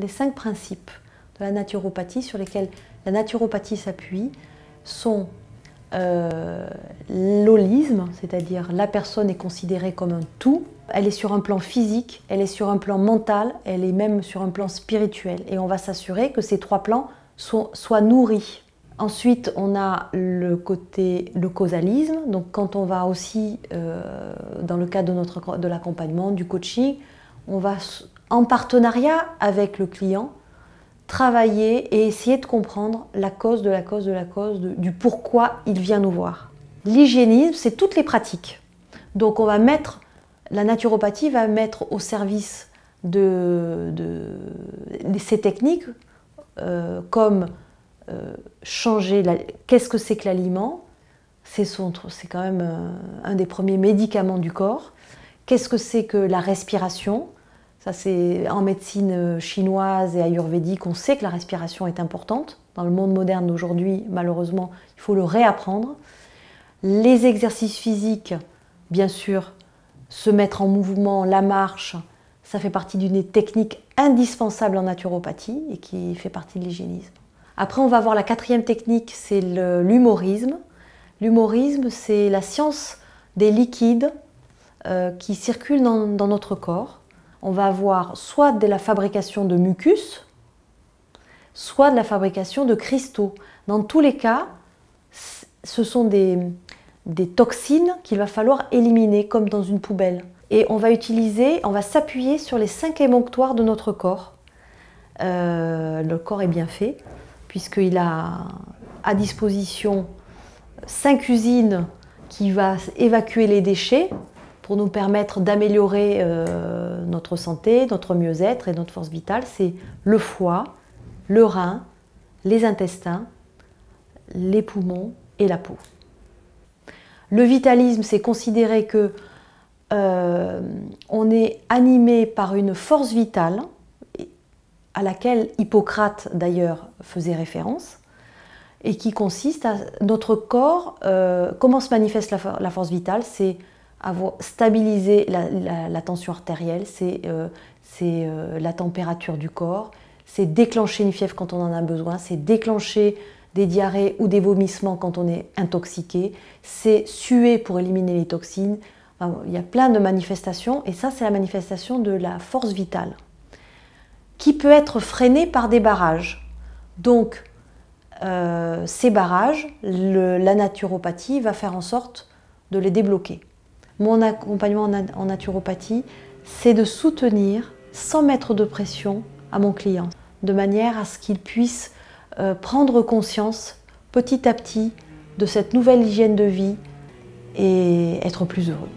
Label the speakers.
Speaker 1: Les 5 principes de la naturopathie sur lesquels la naturopathie s'appuie sont l'holisme, c'est-à-dire la personne est considérée comme un tout. Elle est sur un plan physique, elle est sur un plan mental, elle est même sur un plan spirituel. Et on va s'assurer que ces 3 plans soient nourris. Ensuite, on a le causalisme. Donc quand on va aussi, dans le cadre de l'accompagnement, du coaching, on va en partenariat avec le client travailler et essayer de comprendre la cause du pourquoi il vient nous voir. L'hygiénisme, c'est toutes les pratiques. Donc la naturopathie va mettre au service de ces techniques comme changer, qu'est-ce que c'est que l'aliment? C'est quand même un des premiers médicaments du corps. Qu'est-ce que c'est que la respiration? Ça, c'est en médecine chinoise et ayurvédique, on sait que la respiration est importante. Dans le monde moderne d'aujourd'hui, malheureusement, il faut le réapprendre. Les exercices physiques, bien sûr, se mettre en mouvement, la marche, ça fait partie d'une technique indispensable en naturopathie et qui fait partie de l'hygiénisme. Après, on va voir la 4e technique, c'est l'humorisme. L'humorisme, c'est la science des liquides qui circulent dans notre corps. On va avoir soit de la fabrication de mucus, soit de la fabrication de cristaux. Dans tous les cas, ce sont des toxines qu'il va falloir éliminer, comme dans une poubelle. Et on va s'appuyer sur les 5 émonctoires de notre corps. Le corps est bien fait, puisqu'il a à disposition 5 usines qui vont évacuer les déchets, pour nous permettre d'améliorer notre santé, notre mieux-être et notre force vitale. C'est le foie, le rein, les intestins, les poumons et la peau. Le vitalisme, c'est considérer que on est animé par une force vitale, à laquelle Hippocrate d'ailleurs faisait référence, et qui consiste à notre corps. Comment se manifeste la force vitale? C'est stabiliser la tension artérielle, c'est la température du corps, c'est déclencher une fièvre quand on en a besoin, c'est déclencher des diarrhées ou des vomissements quand on est intoxiqué, c'est suer pour éliminer les toxines. Enfin, il y a plein de manifestations et ça, c'est la manifestation de la force vitale qui peut être freinée par des barrages. Donc, ces barrages, la naturopathie va faire en sorte de les débloquer. Mon accompagnement en naturopathie, c'est de soutenir, sans mettre de pression, à mon client, de manière à ce qu'il puisse prendre conscience petit à petit de cette nouvelle hygiène de vie et être plus heureux.